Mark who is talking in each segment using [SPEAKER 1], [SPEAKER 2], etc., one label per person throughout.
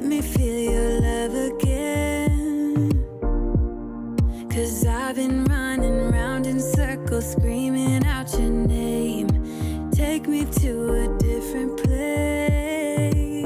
[SPEAKER 1] let me feel your love again. 'Cause I've been running round in circles, screaming out your name. Take me to a different place.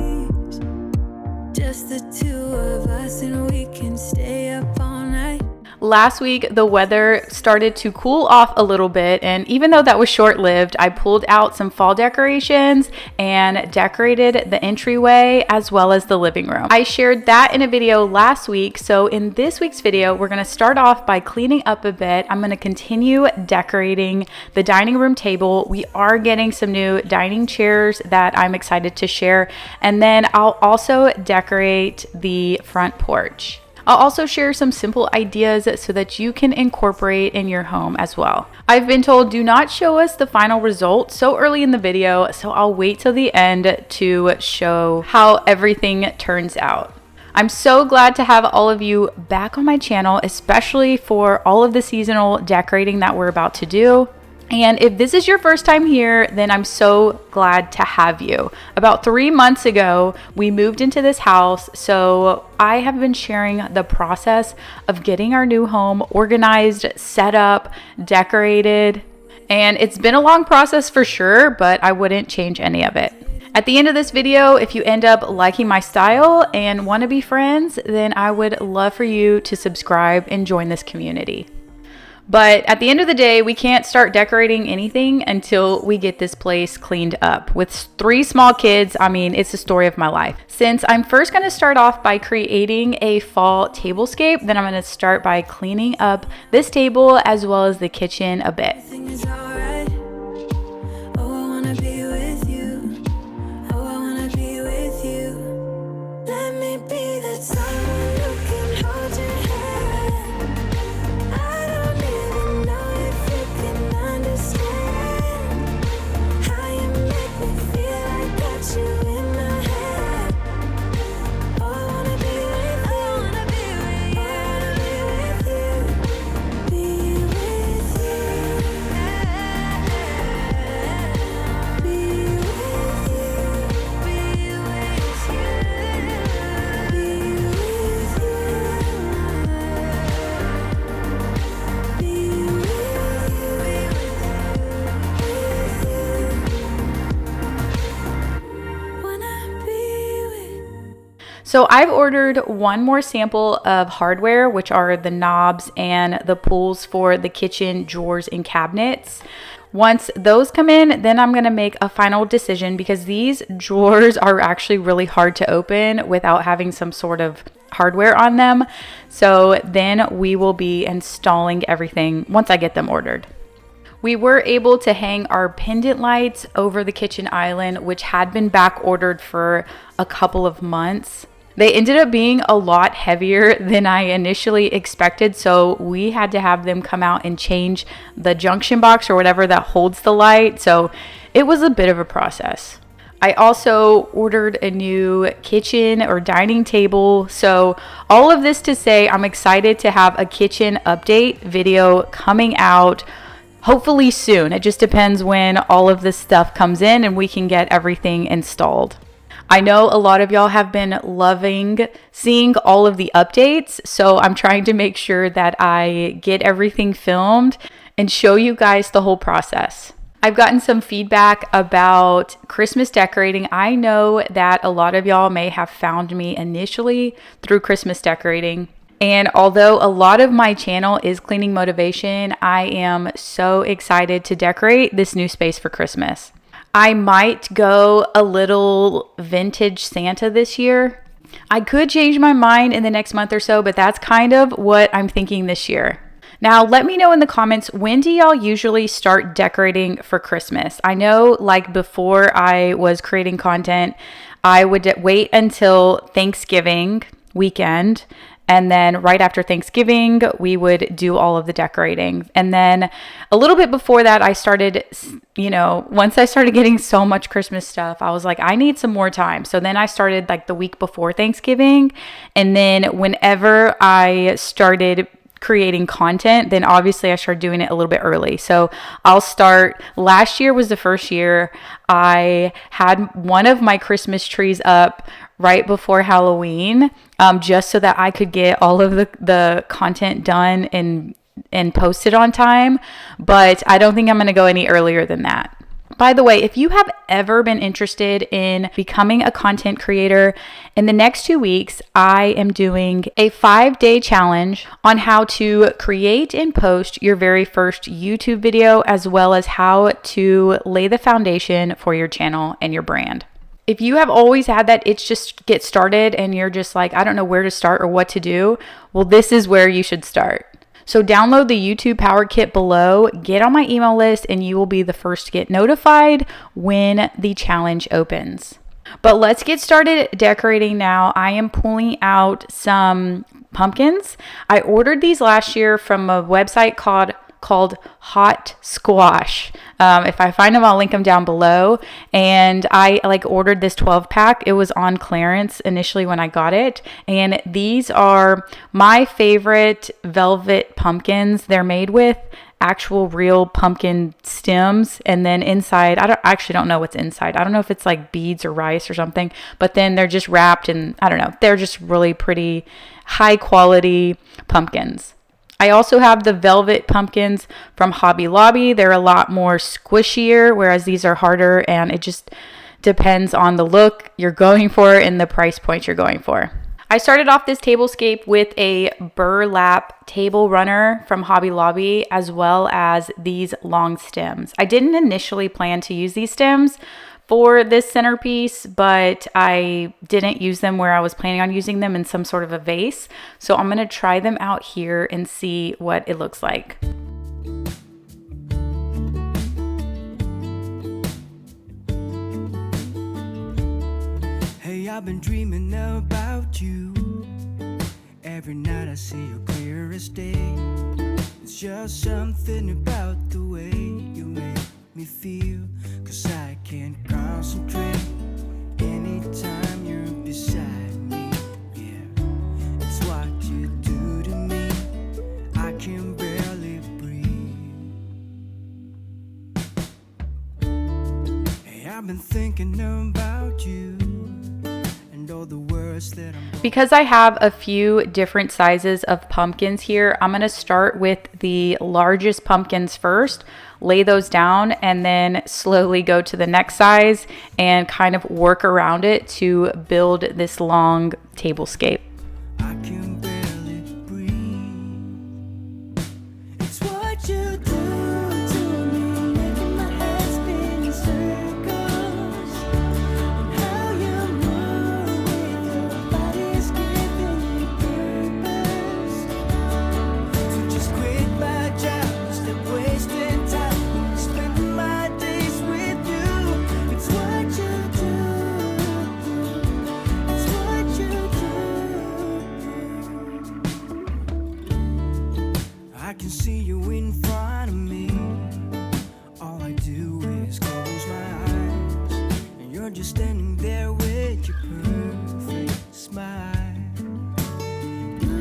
[SPEAKER 1] Just the two of us and we can stay up all night.
[SPEAKER 2] Last week, the weather started to cool off a little bit, and even though that was short-lived, I pulled out some fall decorations and decorated the entryway as well as the living room. I shared that in a video last week, so in this week's video, we're gonna start off by cleaning up a bit. I'm gonna continue decorating the dining room table. We are getting some new dining chairs that I'm excited to share, and then I'll also decorate the front porch. I'll also share some simple ideas so that you can incorporate in your home as well. I've been told do not show us the final result so early in the video, so I'll wait till the end to show how everything turns out. I'm so glad to have all of you back on my channel, especially for all of the seasonal decorating that we're about to do. And if this is your first time here, then I'm so glad to have you. About 3 months ago, we moved into this house, so I have been sharing the process of getting our new home organized, set up, decorated, and it's been a long process for sure, but I wouldn't change any of it. At the end of this video, if you end up liking my style and want to be friends, then I would love for you to subscribe and join this community. But at the end of the day, we can't start decorating anything until we get this place cleaned up. With 3 small kids, I mean, it's the story of my life. Since I'm first going to start off by creating a fall tablescape, then I'm going to start by cleaning up this table as well as the kitchen a bit. So I've ordered one more sample of hardware, which are the knobs and the pulls for the kitchen drawers and cabinets. Once those come in, then I'm gonna make a final decision because these drawers are actually really hard to open without having some sort of hardware on them. So then we will be installing everything once I get them ordered. We were able to hang our pendant lights over the kitchen island, which had been back ordered for a couple of months. They ended up being a lot heavier than I initially expected, so we had to have them come out and change the junction box or whatever that holds the light, so it was a bit of a process. I also ordered a new kitchen or dining table, so all of this to say I'm excited to have a kitchen update video coming out hopefully soon. It just depends when all of this stuff comes in and we can get everything installed. I know a lot of y'all have been loving seeing all of the updates, so I'm trying to make sure that I get everything filmed and show you guys the whole process. I've gotten some feedback about Christmas decorating. I know that a lot of y'all may have found me initially through Christmas decorating. And although a lot of my channel is cleaning motivation, I am so excited to decorate this new space for Christmas. I might go a little vintage Santa this year. I could change my mind in the next month or so, but that's kind of what I'm thinking this year. Now, let me know in the comments, when do y'all usually start decorating for Christmas? I know like before I was creating content, I would wait until Thanksgiving weekend. And then right after Thanksgiving, we would do all of the decorating. And then a little bit before that, I started, once I started getting so much Christmas stuff, I was like, I need some more time. So then I started like the week before Thanksgiving. And then whenever I started creating content, then obviously I started doing it a little bit early. So I'll start, last year was the first year I had one of my Christmas trees up right before Halloween, just so that I could get all of the content done and posted on time. But I don't think I'm going to go any earlier than that. By the way, if you have ever been interested in becoming a content creator, in the next 2 weeks, I am doing a 5-day challenge on how to create and post your very first YouTube video, as well as how to lay the foundation for your channel and your brand. If you have always had that itch just get started and you're just like, I don't know where to start or what to do, well, this is where you should start. So download the YouTube Power Kit below, get on my email list, and you will be the first to get notified when the challenge opens. But let's get started decorating now. I am pulling out some pumpkins. I ordered these last year from a website called Hot Squash. If I find them, I'll link them down below. And I ordered this 12 pack. It was on clearance initially when I got it. And these are my favorite velvet pumpkins. They're made with actual real pumpkin stems, and then inside, I actually don't know what's inside. I don't know if it's like beads or rice or something, but then they're just wrapped in, I don't know, they're just really pretty high quality pumpkins. I also have the velvet pumpkins from Hobby Lobby. They're a lot more squishier, whereas these are harder, and it just depends on the look you're going for and the price point you're going for. I started off this tablescape with a burlap table runner from Hobby Lobby, as well as these long stems. I didn't initially plan to use these stems for this centerpiece, but I didn't use them where I was planning on using them in some sort of a vase. So I'm going to try them out here and see what it looks like.
[SPEAKER 3] Hey, I've been dreaming about you. Every night I see you clear as day. It's just something about the way you make me feel, 'cause I can't concentrate anytime you're beside me. Yeah, it's what you do to me. I can barely breathe. Hey, I've been thinking about you and all the words that I'm.
[SPEAKER 2] Because I have a few different sizes of pumpkins here, I'm going to start with the largest pumpkins first, lay those down, and then slowly go to the next size and kind of work around it to build this long tablescape.
[SPEAKER 3] I can barely breathe. It's what you do to me, making my head spin in circles. And how you move with your body's giving me purpose. So just quit my job, stop wasting time, spend my days with you. It's what you do. It's what you do. I can see you in front of me. All I do is close my eyes, and you're just standing there with your perfect smile.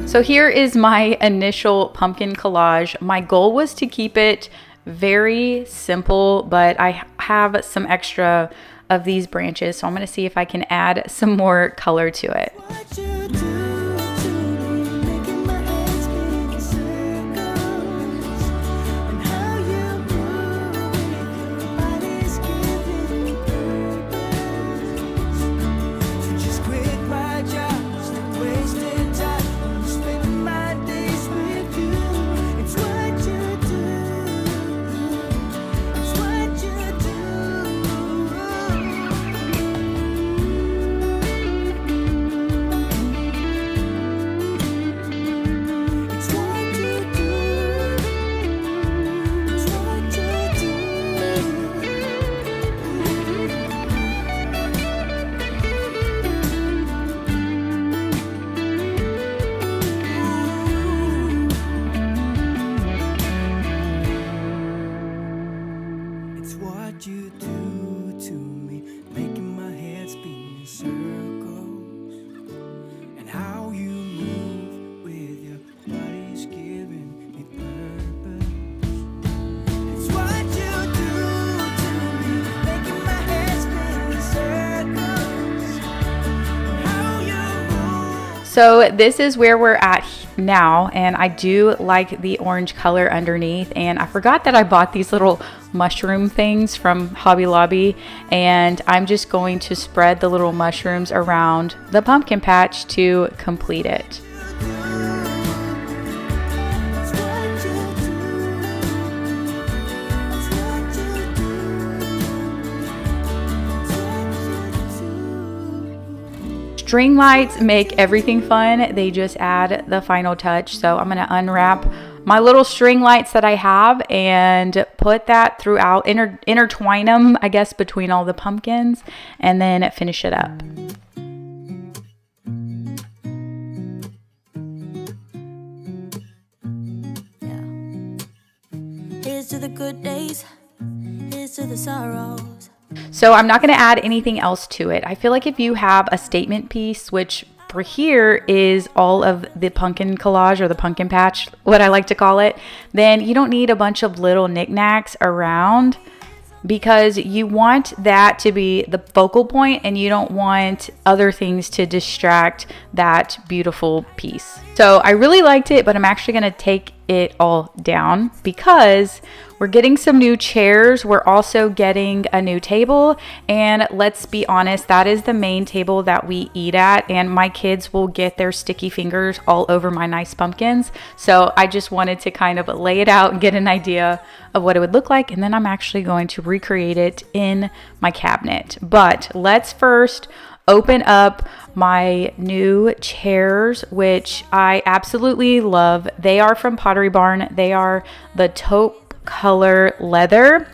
[SPEAKER 2] So here is my initial pumpkin collage. My goal was to keep it very simple, but I have some extra of these branches, so I'm going to see if I can add some more color to it.
[SPEAKER 3] What you do to me, making my head spin in circles. And how you move with your body's giving me purpose. So just quit my job, stop wasting time, spend my days with you. It's what you do. It's what you do.
[SPEAKER 2] So this is where we're at now, and I do like the orange color underneath, and I forgot that I bought these little mushroom things from Hobby Lobby, and I'm just going to spread the little mushrooms around the pumpkin patch to complete it. String lights make everything fun. They just add the final touch. So I'm going to unwrap my little string lights that I have and put that throughout, intertwine them, I guess, between all the pumpkins, and then finish it up.
[SPEAKER 1] Here's to the good days, here's to the sorrows.
[SPEAKER 2] So I'm not going to add anything else to it. I feel like if you have a statement piece, which for here is all of the pumpkin collage or the pumpkin patch, what I like to call it, then you don't need a bunch of little knickknacks around, because you want that to be the focal point and you don't want other things to distract that beautiful piece. So I really liked it, but I'm actually going to take it all down because we're getting some new chairs. We're also getting a new table, and let's be honest, that is the main table that we eat at, and my kids will get their sticky fingers all over my nice pumpkins. So I just wanted to kind of lay it out and get an idea of what it would look like, and then I'm actually going to recreate it in my cabinet. But let's first open up my new chairs, which I absolutely love. They are from Pottery Barn. They are the taupe color leather.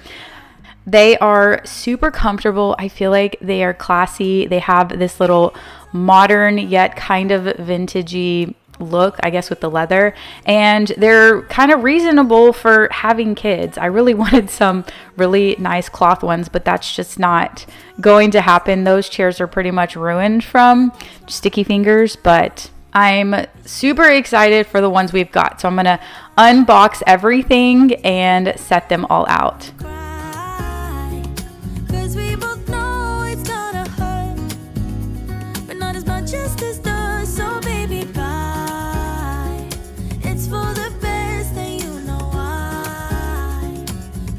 [SPEAKER 2] They are super comfortable. I feel like they are classy. They have this little modern yet kind of vintagey look, I guess, with the leather, and they're kind of reasonable for having kids. I really wanted some really nice cloth ones, but that's just not going to happen. Those chairs are pretty much ruined from sticky fingers, but I'm super excited for the ones we've got. So I'm gonna unbox everything and set them all out.
[SPEAKER 1] Cause we both know it's gonna hurt, but not as much as this does. So baby, bye. It's for the best, and you know why.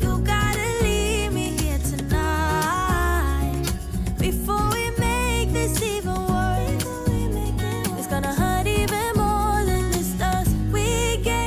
[SPEAKER 1] You gotta leave me here tonight before we make this even worse. It's gonna hurt even more than this does.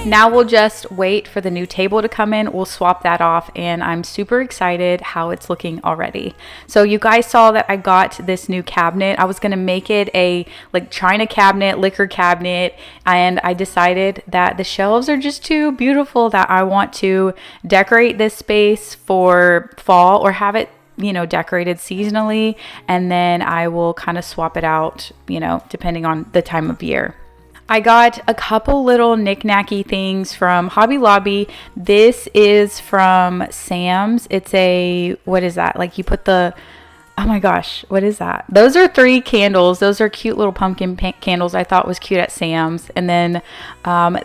[SPEAKER 2] Now we'll just wait for the new table to come in. We'll swap that off, and I'm super excited how it's looking already. So you guys saw that I got this new cabinet. I was gonna make it a like china cabinet, liquor cabinet, and I decided that the shelves are just too beautiful that I want to decorate this space for fall or have it, you know, decorated seasonally, and then I will kind of swap it out, you know, depending on the time of year. I got a couple little knick-knacky things from Hobby Lobby. This is from Sam's. It's a, what is that? Like you put the, oh my gosh, what is that? Those are 3 candles. Those are cute little pumpkin candles I thought was cute at Sam's. And then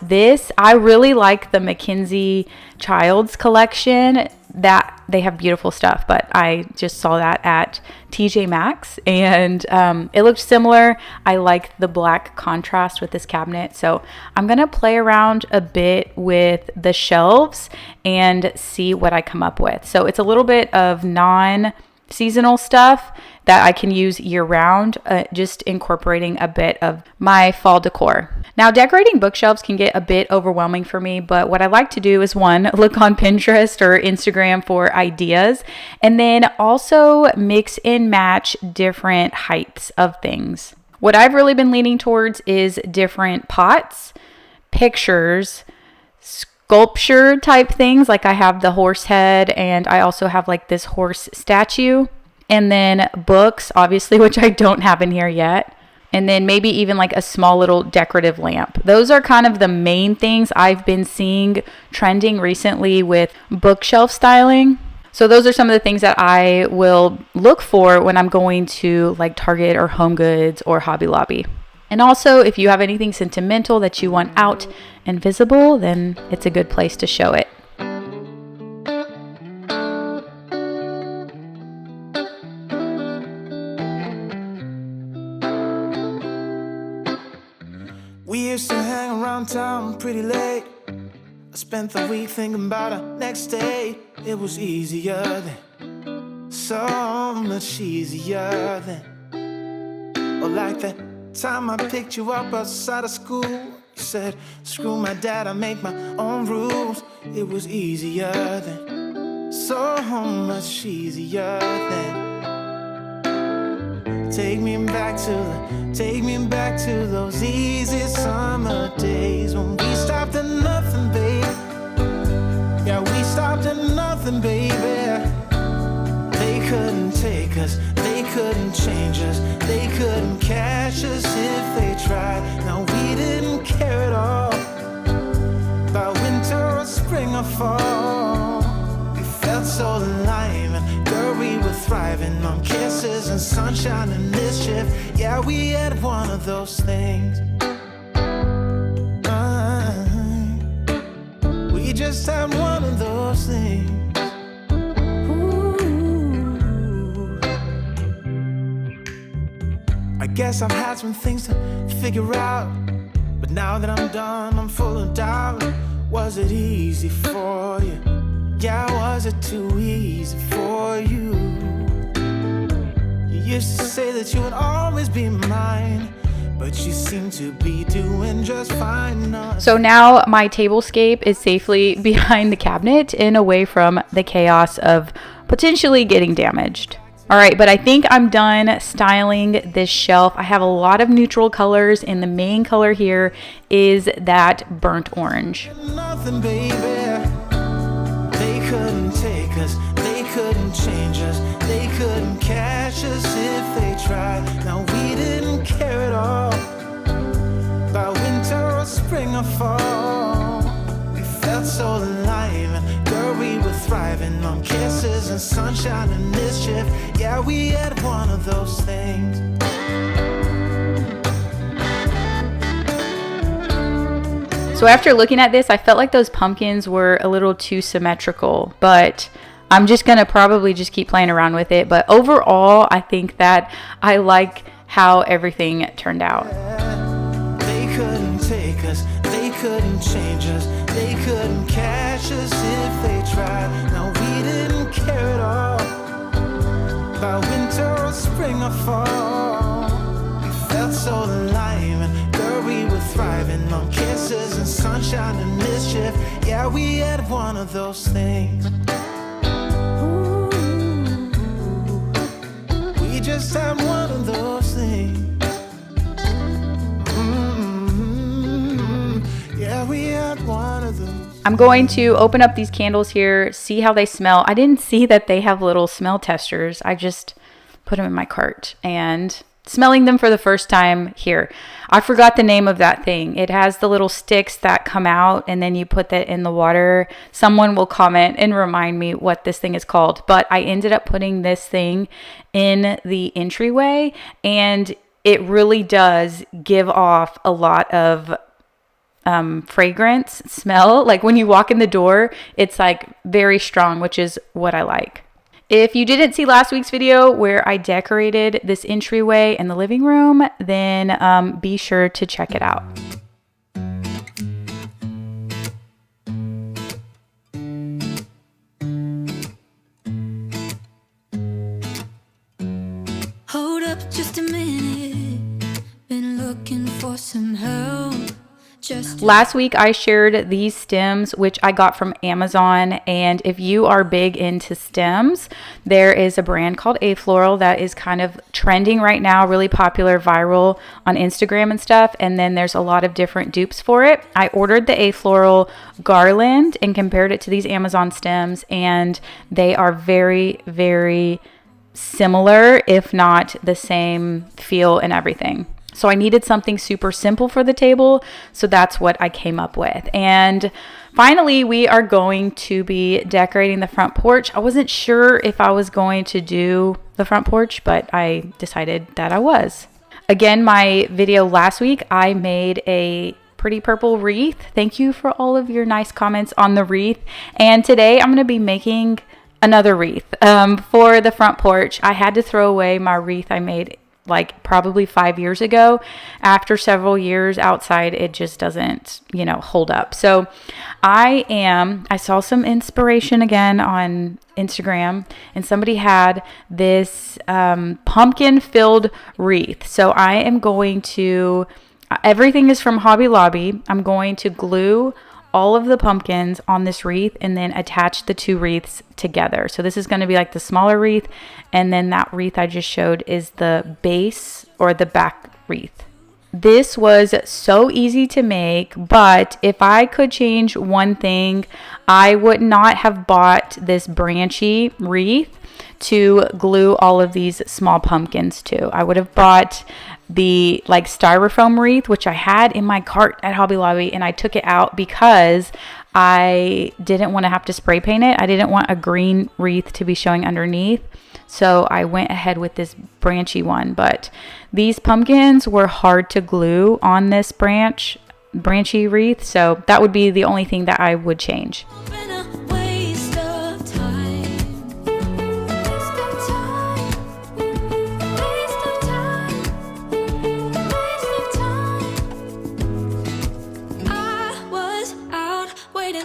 [SPEAKER 2] this, I really like the Mackenzie Childs collection. That they have beautiful stuff, but I just saw that at TJ Maxx, and it looked similar. I like the black contrast with this cabinet, so I'm gonna play around a bit with the shelves and see what I come up with. So it's a little bit of non-seasonal stuff that I can use year-round, just incorporating a bit of my fall decor. Now, decorating bookshelves can get a bit overwhelming for me, but what I like to do is, one, look on Pinterest or Instagram for ideas, and then also mix and match different heights of things. What I've really been leaning towards is different pots, pictures, sculpture type things, like I have the horse head, and I also have like this horse statue, and then books, obviously, which I don't have in here yet. And then maybe even like a small little decorative lamp. Those are kind of the main things I've been seeing trending recently with bookshelf styling. So those are some of the things that I will look for when I'm going to like Target or Home Goods or Hobby Lobby. And also, if you have anything sentimental that you want out and visible, then it's a good place to show it.
[SPEAKER 3] We used to hang around town pretty late. I spent the week thinking about our next day. It was easier then, so much easier then. Or like that time I picked you up outside of school. You said, screw my dad, I make my own rules. It was easier then, so much easier then. Take me back to those easy summer days when we stopped at nothing, baby. Yeah, we stopped at nothing, baby. They couldn't take us, they couldn't change us, they couldn't catch us if they tried. Now we didn't care at all about winter or spring or fall. We felt so alive, and girl, we were thriving on kisses and sunshine and mischief. Yeah, we had one of those things. We just had one of those things. I guess I've had some things to figure out, but now that I'm done, I'm full of doubt. Was it easy for you? Yeah, was it too easy for you? You used to say that you would always be mine, but you seem to be doing just fine now.
[SPEAKER 2] So now my tablescape is safely behind the cabinet and away from the chaos of potentially getting damaged. All right, but I think I'm done styling this shelf. I have a lot of neutral colors, and the main color here is that burnt orange.
[SPEAKER 3] Nothing, baby. They couldn't take us, they couldn't change us, they couldn't catch us if they tried. Now we didn't care at all about winter or spring or fall. We felt so alive, and girl, we were thriving on kisses and sunshine and mischief. Yeah, we had one of those things.
[SPEAKER 2] So after looking at this, I felt like those pumpkins were a little too symmetrical, but I'm just gonna probably just keep playing around with it. But overall, I think that I like how everything turned out.
[SPEAKER 3] They couldn't take us, they couldn't change us, they couldn't catch us if they tried. Now we didn't care at all about winter or spring or fall. We felt so alive, and girl, we were thriving on kisses and sunshine and mischief. Yeah, we had one of those things. We just had one of those things. Yeah, we had one of those.
[SPEAKER 2] I'm going to open up these candles here, see how they smell. I didn't see that they have little smell testers. I just put them in my cart and smelling them for the first time here. I forgot the name of that thing. It has the little sticks that come out and then you put that in the water. Someone will comment and remind me what this thing is called. But I ended up putting this thing in the entryway, and it really does give off a lot of fragrance smell. Like when you walk in the door, it's like very strong, which is what I like. If you didn't see last week's video where I decorated this entryway and the living room, then be sure to check it out.
[SPEAKER 1] Hold up just a minute. Been looking for some help.
[SPEAKER 2] Last week I shared these stems, which I got from Amazon, and if you are big into stems, there is a brand called A-Floral that is kind of trending right now, really popular, viral on Instagram and stuff, and then there's a lot of different dupes for it. I ordered the A-Floral garland and compared it to these Amazon stems, and they are very, very similar, if not the same feel and everything. So I needed something super simple for the table, so that's what I came up with. And finally, we are going to be decorating the front porch. I wasn't sure if I was going to do the front porch, but I decided that I was. Again, my video last week, I made a pretty purple wreath. Thank you for all of your nice comments on the wreath. And today I'm going to be making another wreath for the front porch. I had to throw away my wreath I made like probably 5 years ago. After several years outside, it just doesn't, hold up. So I saw some inspiration again on Instagram, and somebody had this pumpkin filled wreath. So I am going to, everything is from Hobby Lobby. I'm going to glue all of the pumpkins on this wreath and then attach the two wreaths together. So this is going to be like the smaller wreath, and then that wreath I just showed is the base or the back wreath. This was so easy to make, but if I could change one thing, I would not have bought this branchy wreath to glue all of these small pumpkins to. I would have bought the like styrofoam wreath, which I had in my cart at Hobby Lobby, and I took it out because I didn't want to have to spray paint it. I didn't want a green wreath to be showing underneath. So I went ahead with this branchy one, but these pumpkins were hard to glue on this branchy wreath. So that would be the only thing that I would change.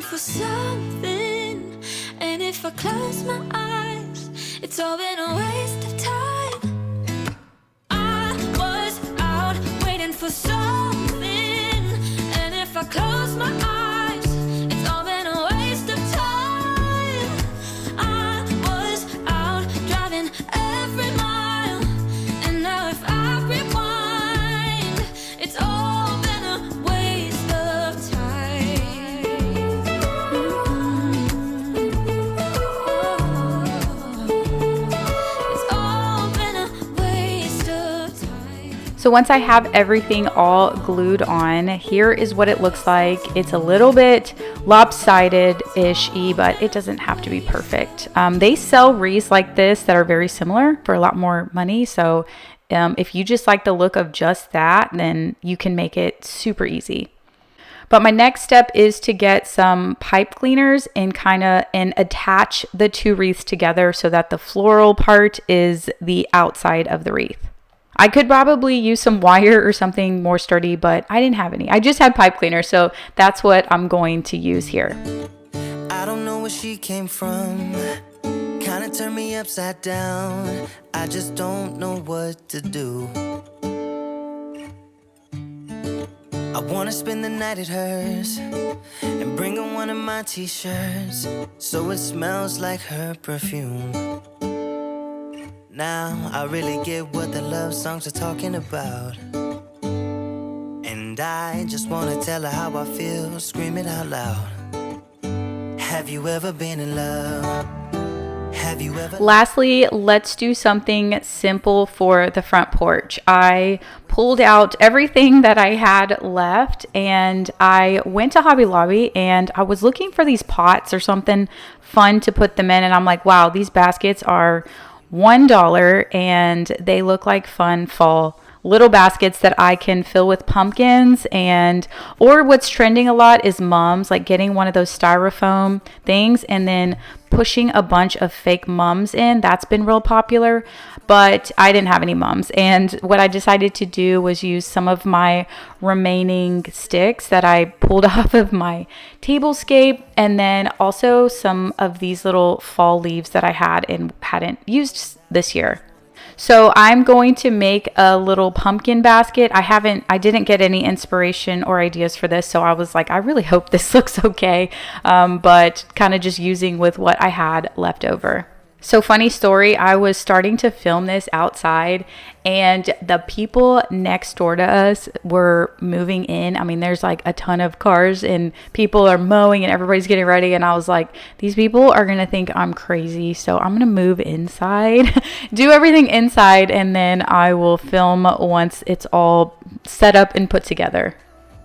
[SPEAKER 1] For something, and if I close my eyes, it's all been a waste of time. I was out waiting for something, and if I close my eyes, it's all been a waste of time. I was out driving every mile, and now if I rewind, it's all been a waste of time.
[SPEAKER 2] So once I have everything all glued on, here is what it looks like. It's a little bit lopsided-ish, but it doesn't have to be perfect. They sell wreaths like this that are very similar for a lot more money. So if you just like the look of just that, then you can make it super easy. But my next step is to get some pipe cleaners and attach the two wreaths together so that the floral part is the outside of the wreath. I could probably use some wire or something more sturdy, but I didn't have any. I just had pipe cleaner, so that's what I'm going to use here.
[SPEAKER 3] I don't know where she came from. Kinda turned me upside down. I just don't know what to do. I wanna spend the night at hers and bring her one of my t-shirts so it smells like her perfume. Now I really get what the love songs are talking about, and I just wanna tell her how I feel, scream it out loud. Have you ever been in love? Have you ever?
[SPEAKER 2] Lastly, let's do something simple for the front porch. I pulled out everything that I had left, and I went to Hobby Lobby, and I was looking for these pots or something fun to put them in, and I'm like, wow, these baskets are $1 and they look like fun fall little baskets that I can fill with pumpkins, or what's trending a lot is mums, like getting one of those styrofoam things and then pushing a bunch of fake mums in. That's been real popular, but I didn't have any mums. And what I decided to do was use some of my remaining sticks that I pulled off of my tablescape, and then also some of these little fall leaves that I had and hadn't used this year. So I'm going to make a little pumpkin basket. I didn't get any inspiration or ideas for this, so I was like, I really hope this looks okay, but kind of just using with what I had left over. So funny story, I was starting to film this outside and the people next door to us were moving in. I mean, there's like a ton of cars and people are mowing and everybody's getting ready. And I was like, these people are going to think I'm crazy. So I'm going to move inside, do everything inside, and then I will film once it's all set up and put together.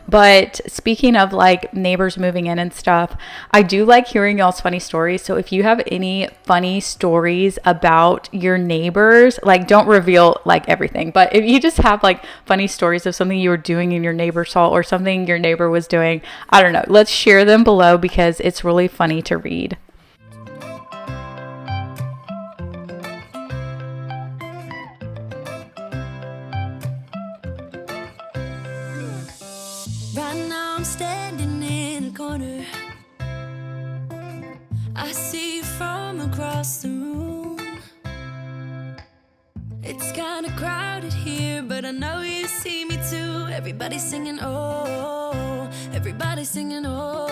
[SPEAKER 2] But speaking of like neighbors moving in and stuff, I do like hearing y'all's funny stories. So if you have any funny stories about your neighbors, like don't reveal like everything, but if you just have like funny stories of something you were doing in your neighbor's hall or something your neighbor was doing, I don't know, let's share them below because it's really funny to read.
[SPEAKER 1] I'm standing in a corner. I see you from across the room. It's kinda crowded here, but I know you see me too. Everybody's singing, oh, everybody's singing, oh.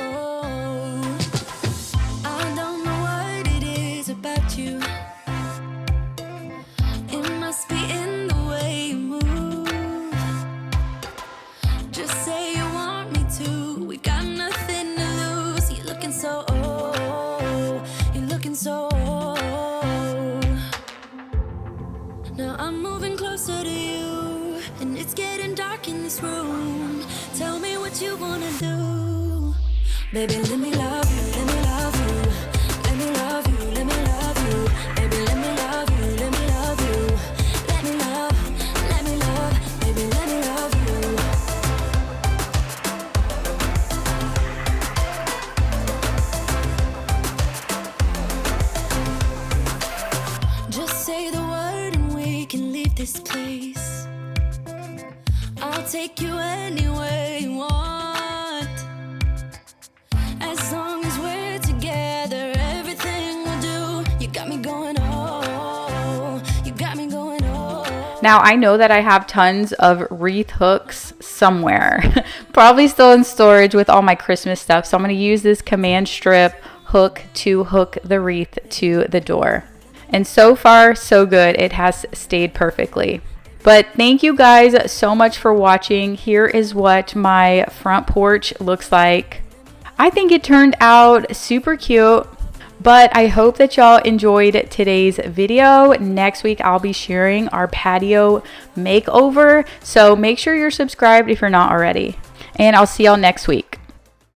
[SPEAKER 1] I don't know what it is about you. It must be in the way you move. Just say you want me to. We got nothing to lose. You're looking so old. You're looking so old. Now I'm moving closer to you, and it's getting dark in this room. Tell me what you wanna do. Baby, let me love you, let me love you. Let me love you, let me love you. Baby, let me love you, let me love you. Let me love, baby, let me love you. Just say the word and we can leave this place. I'll take you anywhere you want. As long as we're together, everything we'll do. You got me going, oh, you got me going, oh.
[SPEAKER 2] Now I know that I have tons of wreath hooks somewhere, probably still in storage with all my Christmas stuff. So I'm going to use this command strip hook to hook the wreath to the door. And so far, so good. It has stayed perfectly. But thank you guys so much for watching. Here is what my front porch looks like. I think it turned out super cute, but I hope that y'all enjoyed today's video. Next week, I'll be sharing our patio makeover. So make sure you're subscribed if you're not already. And I'll see y'all next week.